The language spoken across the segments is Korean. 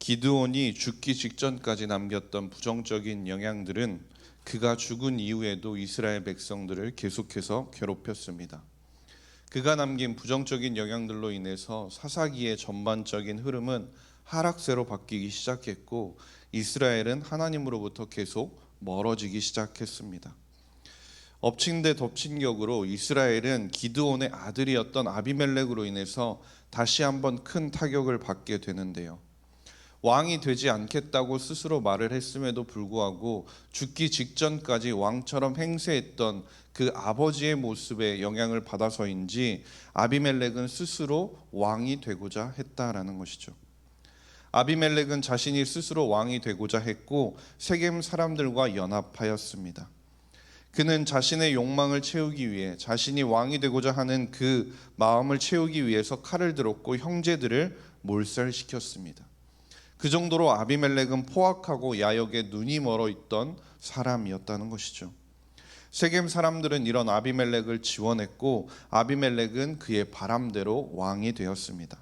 기드온이 죽기 직전까지 남겼던 부정적인 영향들은 그가 죽은 이후에도 이스라엘 백성들을 계속해서 괴롭혔습니다. 그가 남긴 부정적인 영향들로 인해서 사사기의 전반적인 흐름은 하락세로 바뀌기 시작했고 이스라엘은 하나님으로부터 계속 멀어지기 시작했습니다. 엎친 데 덮친 격으로 이스라엘은 기드온의 아들이었던 아비멜렉으로 인해서 다시 한번 큰 타격을 받게 되는데요. 왕이 되지 않겠다고 스스로 말을 했음에도 불구하고 죽기 직전까지 왕처럼 행세했던 그 아버지의 모습에 영향을 받아서인지 아비멜렉은 스스로 왕이 되고자 했다라는 것이죠. 아비멜렉은 자신이 스스로 왕이 되고자 했고 세겜 사람들과 연합하였습니다. 그는 자신의 욕망을 채우기 위해 자신이 왕이 되고자 하는 그 마음을 채우기 위해서 칼을 들었고 형제들을 몰살시켰습니다. 그 정도로 아비멜렉은 포악하고 야욕에 눈이 멀어 있던 사람이었다는 것이죠. 세겜 사람들은 이런 아비멜렉을 지원했고 아비멜렉은 그의 바람대로 왕이 되었습니다.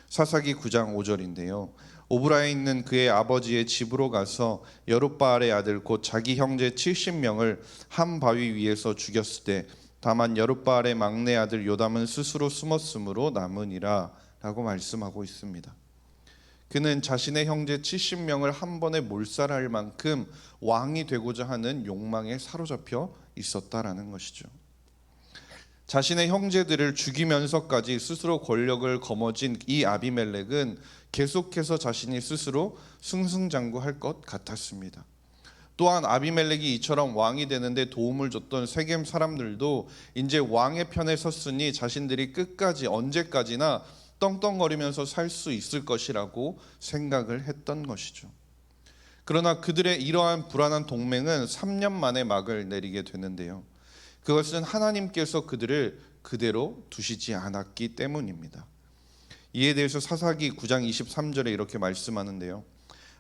사사기 9장 5절인데요. 오브라에 있는 그의 아버지의 집으로 가서 여룻바알의 아들 곧 자기 형제 70명을 한 바위 위에서 죽였을 때 다만 여룻바알의 막내 아들 요담은 스스로 숨었으므로 남으니라 라고 말씀하고 있습니다. 그는 자신의 형제 70명을 한 번에 몰살할 만큼 왕이 되고자 하는 욕망에 사로잡혀 있었다라는 것이죠. 자신의 형제들을 죽이면서까지 스스로 권력을 거머쥔 이 아비멜렉은 계속해서 자신이 스스로 승승장구할 것 같았습니다. 또한 아비멜렉이 이처럼 왕이 되는데 도움을 줬던 세겜 사람들도 이제 왕의 편에 섰으니 자신들이 끝까지 언제까지나 떵떵거리면서 살 수 있을 것이라고 생각을 했던 것이죠. 그러나 그들의 이러한 불안한 동맹은 3년 만에 막을 내리게 되는데요. 그것은 하나님께서 그들을 그대로 두시지 않았기 때문입니다. 이에 대해서 사사기 9장 23절에 이렇게 말씀하는데요.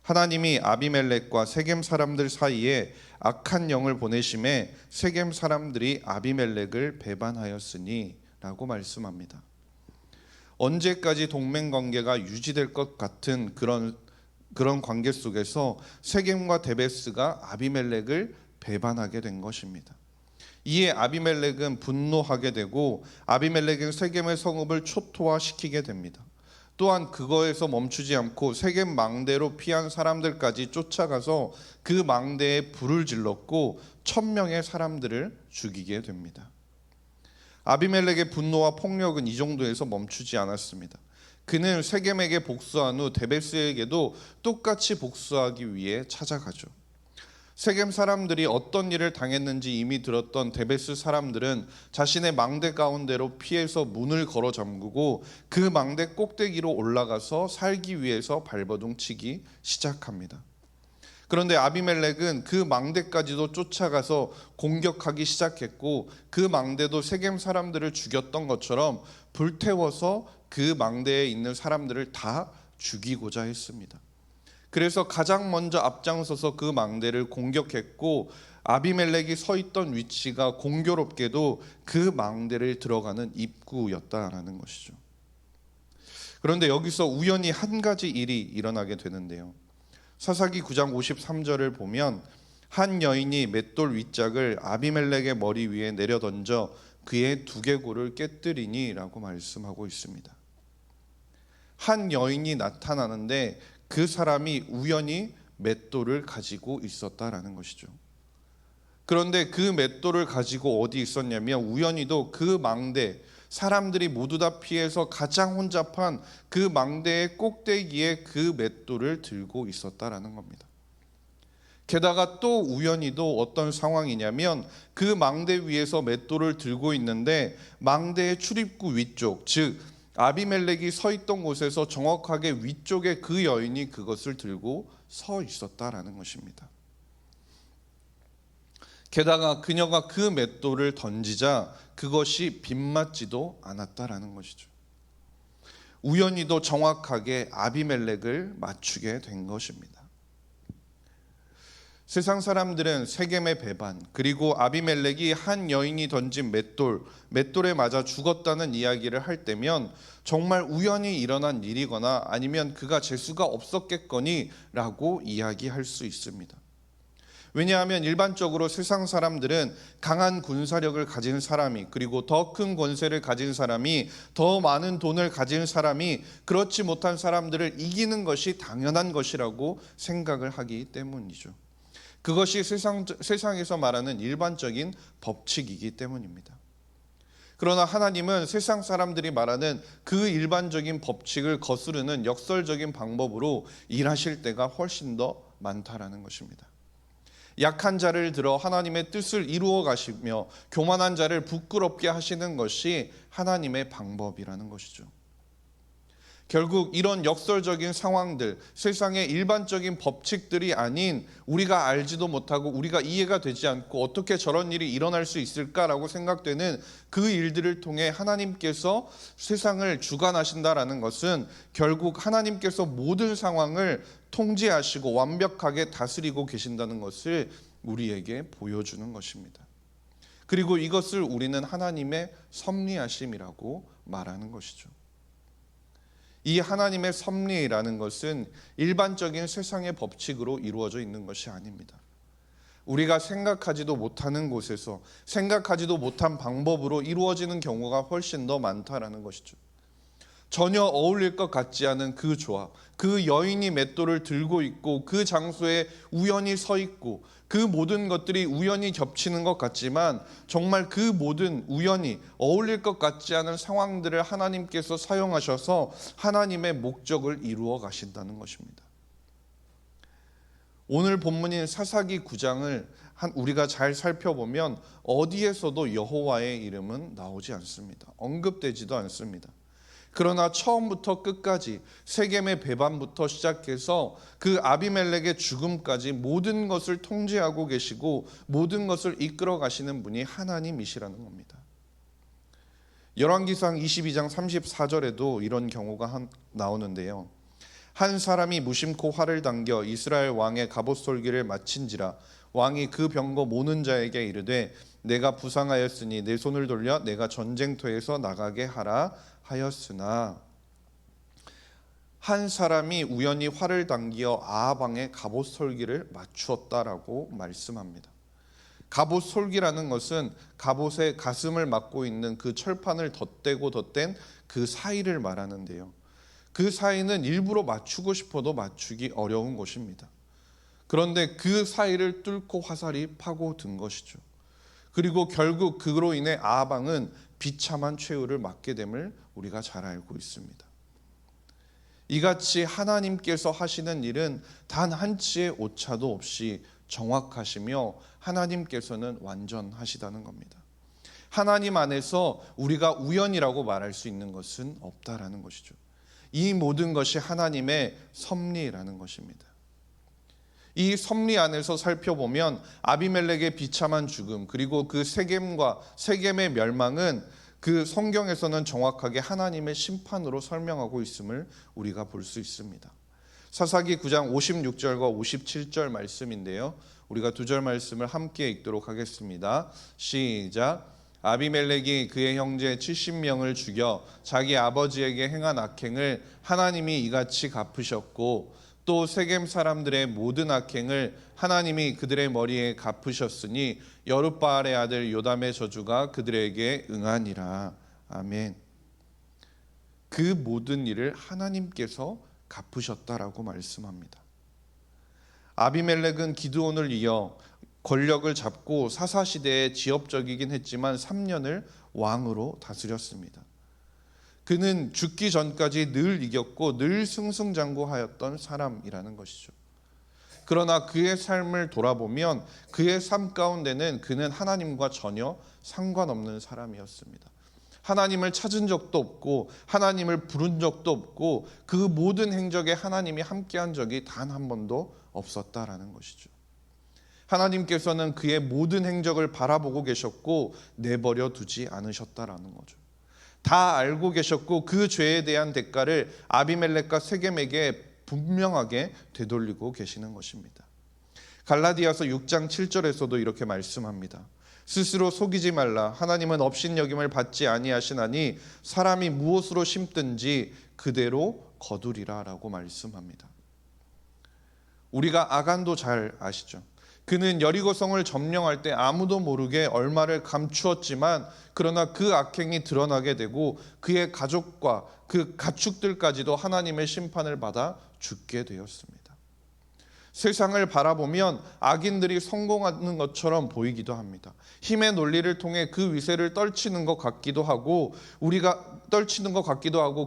하나님이 아비멜렉과 세겜 사람들 사이에 악한 영을 보내심에 세겜 사람들이 아비멜렉을 배반하였으니 라고 말씀합니다. 언제까지 동맹 관계가 유지될 것 같은 그런 관계 속에서 세겜과 데베스가 아비멜렉을 배반하게 된 것입니다. 이에 아비멜렉은 분노하게 되고 아비멜렉은 세겜의 성읍을 초토화시키게 됩니다. 또한 그거에서 멈추지 않고 세겜 망대로 피한 사람들까지 쫓아가서 그 망대에 불을 질렀고 1000명의 사람들을 죽이게 됩니다. 아비멜렉의 분노와 폭력은 이 정도에서 멈추지 않았습니다. 그는 세겜에게 복수한 후 데베스에게도 똑같이 복수하기 위해 찾아가죠. 세겜 사람들이 어떤 일을 당했는지 이미 들었던 데베스 사람들은 자신의 망대 가운데로 피해서 문을 걸어 잠그고 그 망대 꼭대기로 올라가서 살기 위해서 발버둥치기 시작합니다. 그런데 아비멜렉은 그 망대까지도 쫓아가서 공격하기 시작했고 그 망대도 세겜 사람들을 죽였던 것처럼 불태워서 그 망대에 있는 사람들을 다 죽이고자 했습니다. 그래서 가장 먼저 앞장서서 그 망대를 공격했고 아비멜렉이 서 있던 위치가 공교롭게도 그 망대를 들어가는 입구였다라는 것이죠. 그런데 여기서 우연히 한 가지 일이 일어나게 되는데요. 사사기 9장 53절을 보면 한 여인이 맷돌 윗짝을 아비멜렉의 머리 위에 내려던져 그의 두개골을 깨뜨리니 라고 말씀하고 있습니다. 한 여인이 나타나는데 그 사람이 우연히 맷돌을 가지고 있었다라는 것이죠. 그런데 그 맷돌을 가지고 어디 있었냐면 우연히도 그 망대, 사람들이 모두 다 피해서 가장 혼잡한 그 망대의 꼭대기에 그 맷돌을 들고 있었다라는 겁니다. 게다가 또 우연히도 어떤 상황이냐면 그 망대 위에서 맷돌을 들고 있는데 망대의 출입구 위쪽, 즉 아비멜렉이 서 있던 곳에서 정확하게 위쪽에 그 여인이 그것을 들고 서 있었다라는 것입니다. 게다가 그녀가 그 맷돌을 던지자 그것이 빗맞지도 않았다라는 것이죠. 우연히도 정확하게 아비멜렉을 맞추게 된 것입니다. 세상 사람들은 세겜의 배반, 그리고 아비멜렉이 한 여인이 던진 맷돌에 맞아 죽었다는 이야기를 할 때면 정말 우연히 일어난 일이거나 아니면 그가 재수가 없었겠거니라고 이야기할 수 있습니다. 왜냐하면 일반적으로 세상 사람들은 강한 군사력을 가진 사람이, 그리고 더 큰 권세를 가진 사람이, 더 많은 돈을 가진 사람이 그렇지 못한 사람들을 이기는 것이 당연한 것이라고 생각을 하기 때문이죠. 그것이 세상에서 말하는 일반적인 법칙이기 때문입니다. 그러나 하나님은 세상 사람들이 말하는 그 일반적인 법칙을 거스르는 역설적인 방법으로 일하실 때가 훨씬 더 많다라는 것입니다. 약한 자를 들어 하나님의 뜻을 이루어 가시며 교만한 자를 부끄럽게 하시는 것이 하나님의 방법이라는 것이죠. 결국 이런 역설적인 상황들, 세상의 일반적인 법칙들이 아닌 우리가 알지도 못하고 우리가 이해가 되지 않고 어떻게 저런 일이 일어날 수 있을까라고 생각되는 그 일들을 통해 하나님께서 세상을 주관하신다라는 것은 결국 하나님께서 모든 상황을 통제하시고 완벽하게 다스리고 계신다는 것을 우리에게 보여주는 것입니다. 그리고 이것을 우리는 하나님의 섭리하심이라고 말하는 것이죠. 이 하나님의 섭리라는 것은 일반적인 세상의 법칙으로 이루어져 있는 것이 아닙니다. 우리가 생각하지도 못하는 곳에서 생각하지도 못한 방법으로 이루어지는 경우가 훨씬 더 많다라는 것이죠. 전혀 어울릴 것 같지 않은 그 조합, 그 여인이 맷돌을 들고 있고 그 장소에 우연히 서 있고 그 모든 것들이 우연히 겹치는 것 같지만 정말 그 모든 우연히 어울릴 것 같지 않은 상황들을 하나님께서 사용하셔서 하나님의 목적을 이루어 가신다는 것입니다. 오늘 본문인 사사기 9장을 우리가 잘 살펴보면 어디에서도 여호와의 이름은 나오지 않습니다. 언급되지도 않습니다. 그러나 처음부터 끝까지 세겜의 배반부터 시작해서 그 아비멜렉의 죽음까지 모든 것을 통제하고 계시고 모든 것을 이끌어 가시는 분이 하나님이시라는 겁니다. 열왕기상 22장 34절에도 이런 경우가 나오는데요. 한 사람이 무심코 활을 당겨 이스라엘 왕의 갑옷 솔기를 마친지라 왕이 그 병거 모는 자에게 이르되 내가 부상하였으니 내 손을 돌려 내가 전쟁터에서 나가게 하라 하였으나 한 사람이 우연히 활을 당겨 아합 왕의 갑옷 솔기를 맞추었다라고 말씀합니다. 갑옷 솔기라는 것은 갑옷의 가슴을 막고 있는 그 철판을 덧대고 덧댄 그 사이를 말하는데요. 그 사이는 일부러 맞추고 싶어도 맞추기 어려운 것입니다. 그런데 그 사이를 뚫고 화살이 파고든 것이죠. 그리고 결국 그로 인해 아합 왕은 비참한 최후를 맞게 됨을 우리가 잘 알고 있습니다. 이같이 하나님께서 하시는 일은 단 한치의 오차도 없이 정확하시며 하나님께서는 완전하시다는 겁니다. 하나님 안에서 우리가 우연이라고 말할 수 있는 것은 없다라는 것이죠. 이 모든 것이 하나님의 섭리라는 것입니다. 이 섭리 안에서 살펴보면 아비멜렉의 비참한 죽음 그리고 그 세겜의 멸망은 그 성경에서는 정확하게 하나님의 심판으로 설명하고 있음을 우리가 볼 수 있습니다. 사사기 9장 56절과 57절 말씀인데요. 우리가 두 절 말씀을 함께 읽도록 하겠습니다. 시작. 아비멜렉이 그의 형제 70명을 죽여 자기 아버지에게 행한 악행을 하나님이 이같이 갚으셨고 또 세겜 사람들의 모든 악행을 하나님이 그들의 머리에 갚으셨으니 여룻바알의 아들 요담의 저주가 그들에게 응하니라. 아멘. 그 모든 일을 하나님께서 갚으셨다라고 말씀합니다. 아비멜렉은 기드온을 이어 권력을 잡고 사사시대에 지역적이긴 했지만 3년을 왕으로 다스렸습니다. 그는 죽기 전까지 늘 이겼고 늘 승승장구하였던 사람이라는 것이죠. 그러나 그의 삶을 돌아보면 그의 삶 가운데는 그는 하나님과 전혀 상관없는 사람이었습니다. 하나님을 찾은 적도 없고 하나님을 부른 적도 없고 그 모든 행적에 하나님이 함께한 적이 단 한 번도 없었다라는 것이죠. 하나님께서는 그의 모든 행적을 바라보고 계셨고 내버려 두지 않으셨다라는 거죠. 다 알고 계셨고 그 죄에 대한 대가를 아비멜렉과 세겜에게 분명하게 되돌리고 계시는 것입니다. 갈라디아서 6장 7절에서도 이렇게 말씀합니다. 스스로 속이지 말라. 하나님은 업신여김을 받지 아니하시나니 사람이 무엇으로 심든지 그대로 거두리라 라고 말씀합니다. 우리가 아간도 잘 아시죠? 그는 여리고성을 점령할 때 아무도 모르게 얼마를 감추었지만 그러나 그 악행이 드러나게 되고 그의 가족과 그 가축들까지도 하나님의 심판을 받아 죽게 되었습니다. 세상을 바라보면 악인들이 성공하는 것처럼 보이기도 합니다. 힘의 논리를 통해 그 위세를 떨치는 것 같기도 하고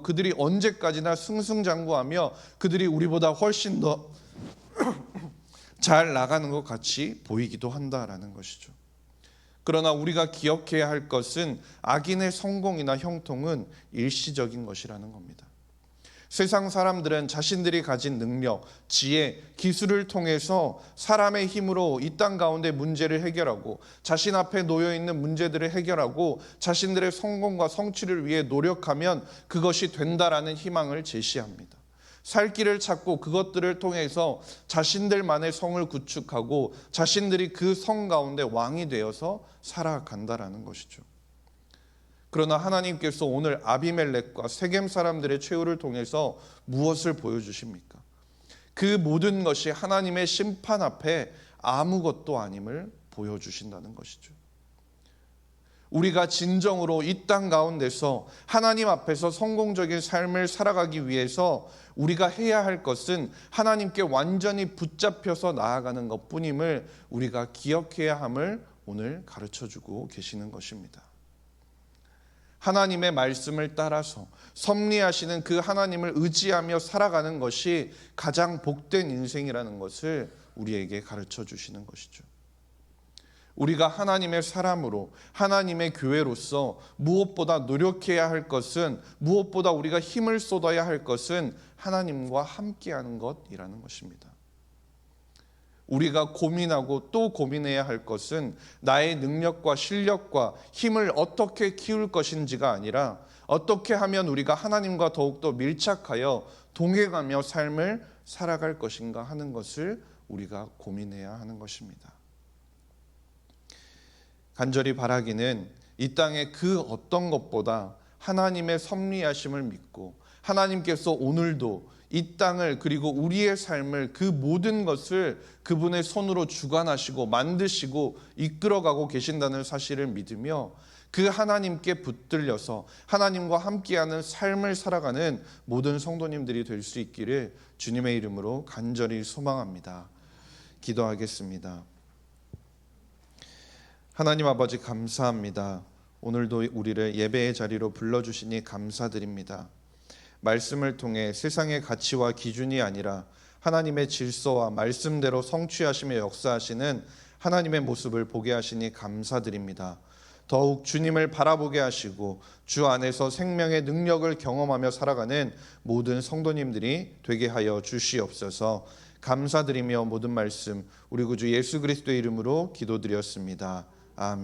그들이 언제까지나 승승장구하며 그들이 우리보다 훨씬 더 잘 나가는 것 같이 보이기도 한다라는 것이죠. 그러나 우리가 기억해야 할 것은 악인의 성공이나 형통은 일시적인 것이라는 겁니다. 세상 사람들은 자신들이 가진 능력, 지혜, 기술을 통해서 사람의 힘으로 이 땅 가운데 문제를 해결하고 자신 앞에 놓여 있는 문제들을 해결하고 자신들의 성공과 성취를 위해 노력하면 그것이 된다라는 희망을 제시합니다. 살 길을 찾고 그것들을 통해서 자신들만의 성을 구축하고 자신들이 그 성 가운데 왕이 되어서 살아간다라는 것이죠. 그러나 하나님께서 오늘 아비멜렉과 세겜 사람들의 최후를 통해서 무엇을 보여주십니까? 그 모든 것이 하나님의 심판 앞에 아무것도 아님을 보여주신다는 것이죠. 우리가 진정으로 이 땅 가운데서 하나님 앞에서 성공적인 삶을 살아가기 위해서 우리가 해야 할 것은 하나님께 완전히 붙잡혀서 나아가는 것뿐임을 우리가 기억해야 함을 오늘 가르쳐주고 계시는 것입니다. 하나님의 말씀을 따라서 섭리하시는 그 하나님을 의지하며 살아가는 것이 가장 복된 인생이라는 것을 우리에게 가르쳐 주시는 것이죠. 우리가 하나님의 사람으로 하나님의 교회로서 무엇보다 노력해야 할 것은, 무엇보다 우리가 힘을 쏟아야 할 것은 하나님과 함께하는 것이라는 것입니다. 우리가 고민하고 또 고민해야 할 것은 나의 능력과 실력과 힘을 어떻게 키울 것인지가 아니라 어떻게 하면 우리가 하나님과 더욱더 밀착하여 동행하며 삶을 살아갈 것인가 하는 것을 우리가 고민해야 하는 것입니다. 간절히 바라기는 이 땅의 그 어떤 것보다 하나님의 섭리하심을 믿고 하나님께서 오늘도 이 땅을 그리고 우리의 삶을 그 모든 것을 그분의 손으로 주관하시고 만드시고 이끌어가고 계신다는 사실을 믿으며 그 하나님께 붙들려서 하나님과 함께하는 삶을 살아가는 모든 성도님들이 될 수 있기를 주님의 이름으로 간절히 소망합니다. 기도하겠습니다. 하나님 아버지 감사합니다. 오늘도 우리를 예배의 자리로 불러주시니 감사드립니다. 말씀을 통해 세상의 가치와 기준이 아니라 하나님의 질서와 말씀대로 성취하시며 역사하시는 하나님의 모습을 보게 하시니 감사드립니다. 더욱 주님을 바라보게 하시고 주 안에서 생명의 능력을 경험하며 살아가는 모든 성도님들이 되게 하여 주시옵소서. 감사드리며 모든 말씀 우리 구주 예수 그리스도의 이름으로 기도드렸습니다. 아멘.